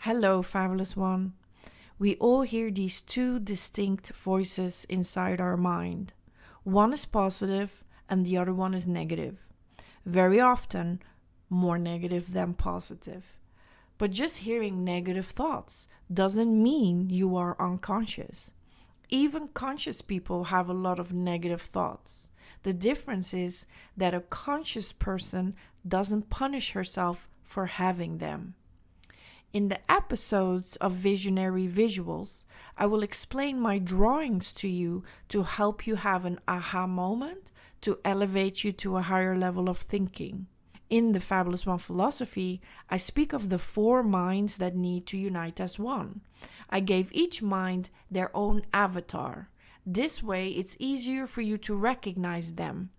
Hello, fabulous one. We all hear these two distinct voices inside our mind. One is positive and the other one is negative. Very often, more negative than positive. But just hearing negative thoughts doesn't mean you are unconscious. Even conscious people have a lot of negative thoughts. The difference is that a conscious person doesn't punish herself for having them. In the episodes of Visionary Visuals, I will explain my drawings to you to help you have an aha moment to elevate you to a higher level of thinking. In the Fabulous One philosophy, I speak of the four minds that need to unite as one. I gave each mind their own avatar. This way, it's easier for you to recognize them.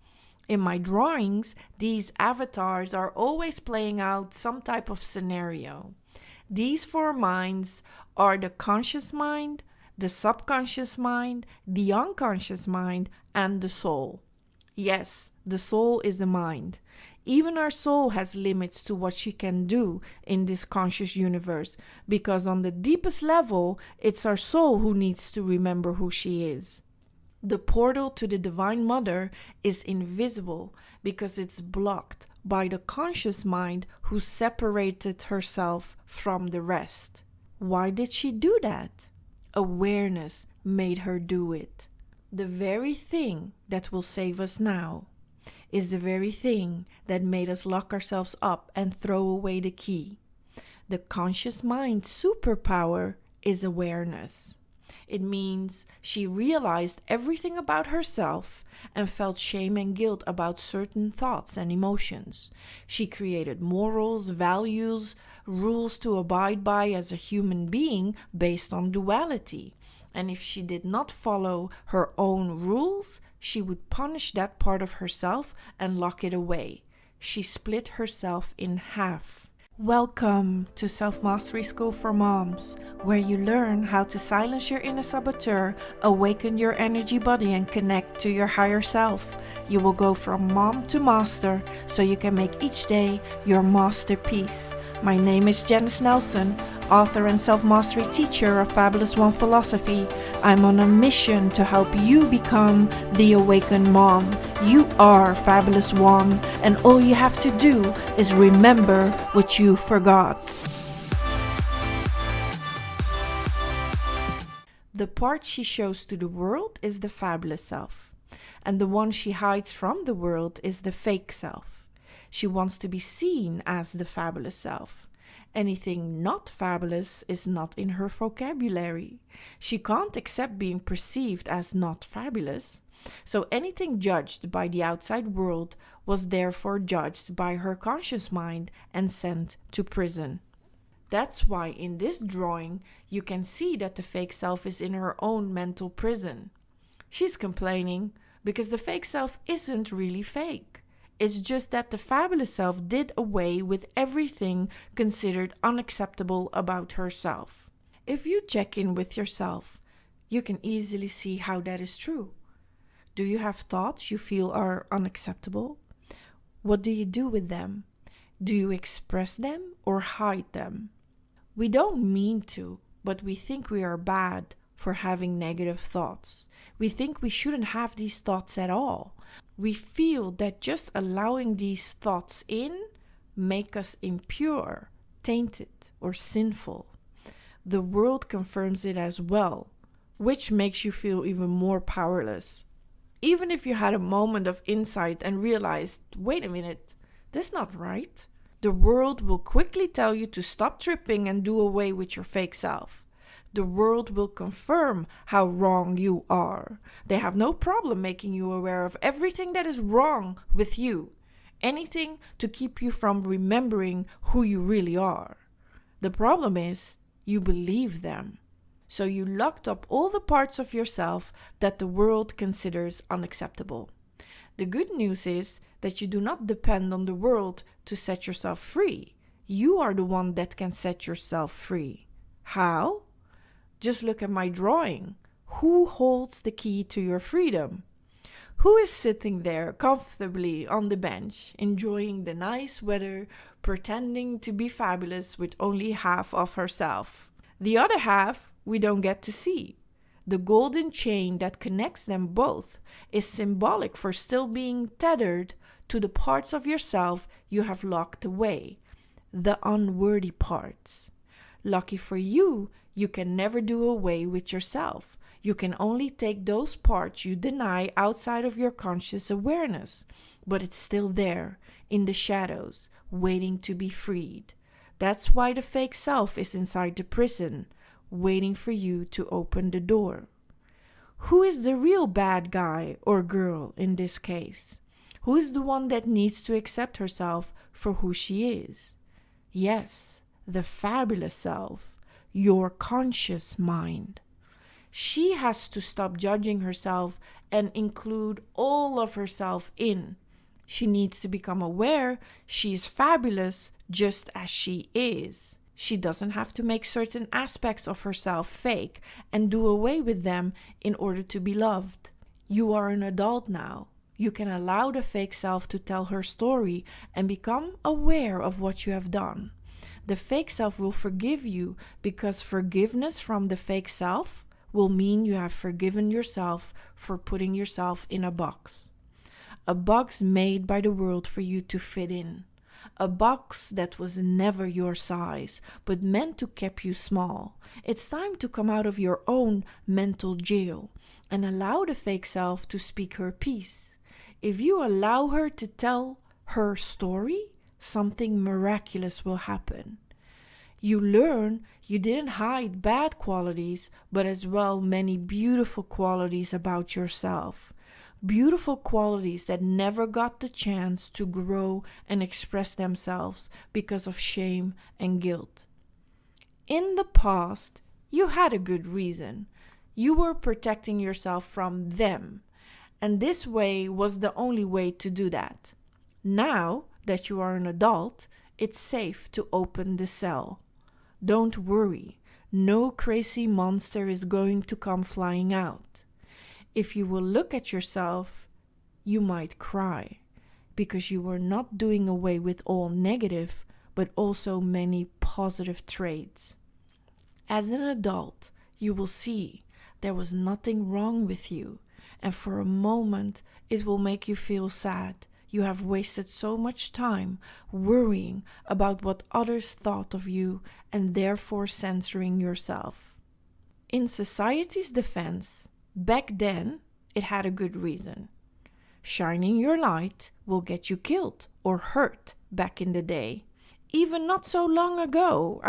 In my drawings, these avatars are always playing out some type of scenario. These four minds are the conscious mind, the subconscious mind, the unconscious mind, and the soul. Yes, the soul is a mind. Even our soul has limits to what she can do in this conscious universe, because on the deepest level, it's our soul who needs to remember who she is. The portal to the Divine Mother is invisible because it's blocked by the conscious mind who separated herself from the rest. Why did she do that? Awareness made her do it. The very thing that will save us now is the very thing that made us lock ourselves up and throw away the key. The conscious mind's superpower is awareness. It means she realized everything about herself and felt shame and guilt about certain thoughts and emotions. She created morals, values, rules to abide by as a human being based on duality. And if she did not follow her own rules, she would punish that part of herself and lock it away. She split herself in half. Welcome to Self Mastery School for Moms, where you learn how to silence your inner saboteur, awaken your energy body, and connect to your higher self. You will go from mom to master so you can make each day your masterpiece. My name is Janice Nelson, author and self-mastery teacher of Fabulous One philosophy. I'm on a mission to help you become the awakened mom. You are Fabulous One, and all you have to do is remember what you forgot. The part she shows to the world is the fabulous self, and the one she hides from the world is the fake self. She wants to be seen as the fabulous self. Anything not fabulous is not in her vocabulary. She can't accept being perceived as not fabulous. So anything judged by the outside world was therefore judged by her conscious mind and sent to prison. That's why in this drawing you can see that the fake self is in her own mental prison. She's complaining because the fake self isn't really fake. It's just that the fabulous self did away with everything considered unacceptable about herself. If you check in with yourself, you can easily see how that is true. Do you have thoughts you feel are unacceptable? What do you do with them? Do you express them or hide them? We don't mean to, but we think we are bad for having negative thoughts. We think we shouldn't have these thoughts at all. We feel that just allowing these thoughts in make us impure, tainted, or sinful. The world confirms it as well, which makes you feel even more powerless. Even if you had a moment of insight and realized, wait a minute, that's not right, the world will quickly tell you to stop tripping and do away with your fake self. The world will confirm how wrong you are. They have no problem making you aware of everything that is wrong with you. Anything to keep you from remembering who you really are. The problem is, you believe them. So you locked up all the parts of yourself that the world considers unacceptable. The good news is that you do not depend on the world to set yourself free. You are the one that can set yourself free. How? Just look at my drawing. Who holds the key to your freedom? Who is sitting there comfortably on the bench, enjoying the nice weather, pretending to be fabulous with only half of herself? The other half we don't get to see. The golden chain that connects them both is symbolic for still being tethered to the parts of yourself you have locked away, the unworthy parts. Lucky for you, you can never do away with yourself. You can only take those parts you deny outside of your conscious awareness, but it's still there, in the shadows, waiting to be freed. That's why the fake self is inside the prison, waiting for you to open the door. Who is the real bad guy or girl in this case? Who is the one that needs to accept herself for who she is? Yes, the fabulous self, your conscious mind. She has to stop judging herself and include all of herself in. She needs to become aware she is fabulous just as she is. She doesn't have to make certain aspects of herself fake and do away with them in order to be loved. You are an adult now. You can allow the fake self to tell her story and become aware of what you have done. The fake self will forgive you because forgiveness from the fake self will mean you have forgiven yourself for putting yourself in a box. A box made by the world for you to fit in. A box that was never your size, but meant to keep you small. It's time to come out of your own mental jail and allow the fake self to speak her piece. If you allow her to tell her story, something miraculous will happen. You learn you didn't hide bad qualities, but as well many beautiful qualities about yourself. Beautiful qualities that never got the chance to grow and express themselves because of shame and guilt. In the past, you had a good reason. You were protecting yourself from them, and this way was the only way to do that. Now that you are an adult, it's safe to open the cell. Don't worry, no crazy monster is going to come flying out. If you will look at yourself, you might cry, because you were not doing away with all negative, but also many positive traits. As an adult, you will see there was nothing wrong with you, and for a moment it will make you feel sad. You have wasted so much time worrying about what others thought of you and therefore censoring yourself. In society's defense, back then, it had a good reason. Shining your light will get you killed or hurt back in the day. Even not so long ago,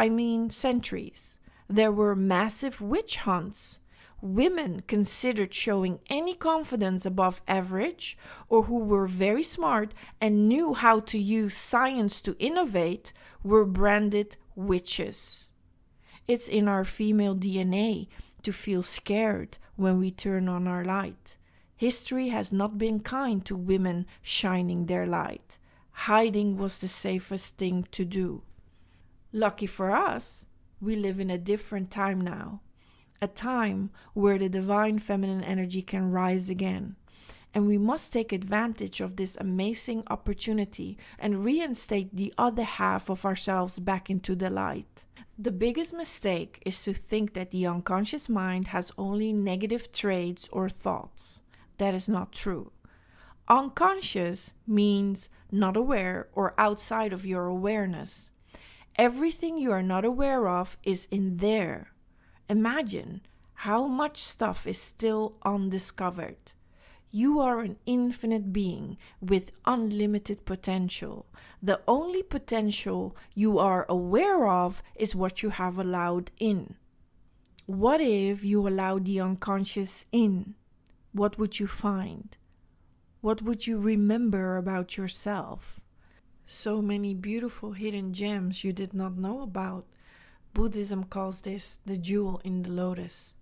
centuries, there were massive witch hunts. Women considered showing any confidence above average or who were very smart and knew how to use science to innovate were branded witches. It's in our female DNA to feel scared when we turn on our light. History has not been kind to women shining their light. Hiding was the safest thing to do. Lucky for us, we live in a different time now. A time where the divine feminine energy can rise again. And we must take advantage of this amazing opportunity and reinstate the other half of ourselves back into the light. The biggest mistake is to think that the unconscious mind has only negative traits or thoughts. That is not true. Unconscious means not aware or outside of your awareness. Everything you are not aware of is in there. Imagine how much stuff is still undiscovered. You are an infinite being with unlimited potential. The only potential you are aware of is what you have allowed in. What if you allowed the unconscious in? What would you find? What would you remember about yourself? So many beautiful hidden gems you did not know about. Buddhism calls this the jewel in the lotus.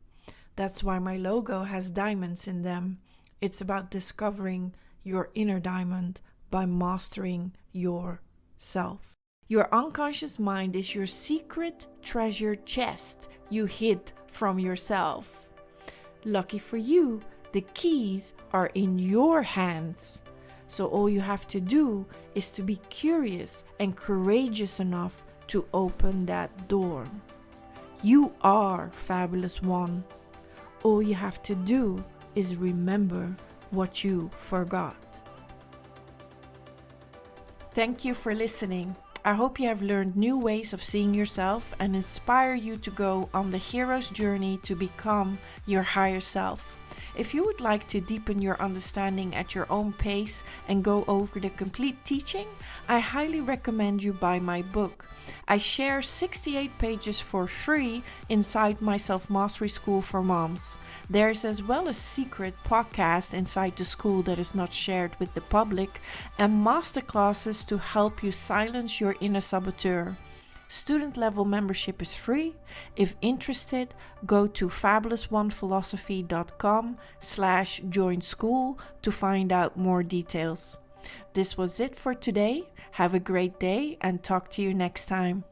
That's why my logo has diamonds in them. It's about discovering your inner diamond by mastering yourself. Your unconscious mind is your secret treasure chest you hid from yourself. Lucky for you, The keys are in your hands. So all you have to do is to be curious and courageous enough to open that door. You are Fabulous One. All you have to do is remember what you forgot. Thank you for listening. I hope you have learned new ways of seeing yourself and inspire you to go on the hero's journey to become your higher self. If you would like to deepen your understanding at your own pace and go over the complete teaching, I highly recommend you buy my book. I share 68 pages for free inside my Self-Mastery School for Moms. There's as well a secret podcast inside the school that is not shared with the public, and masterclasses to help you silence your inner saboteur. Student level membership is free. If interested, go to fabulousonephilosophy.com/join school to find out more details. This was it for today. Have a great day and talk to you next time.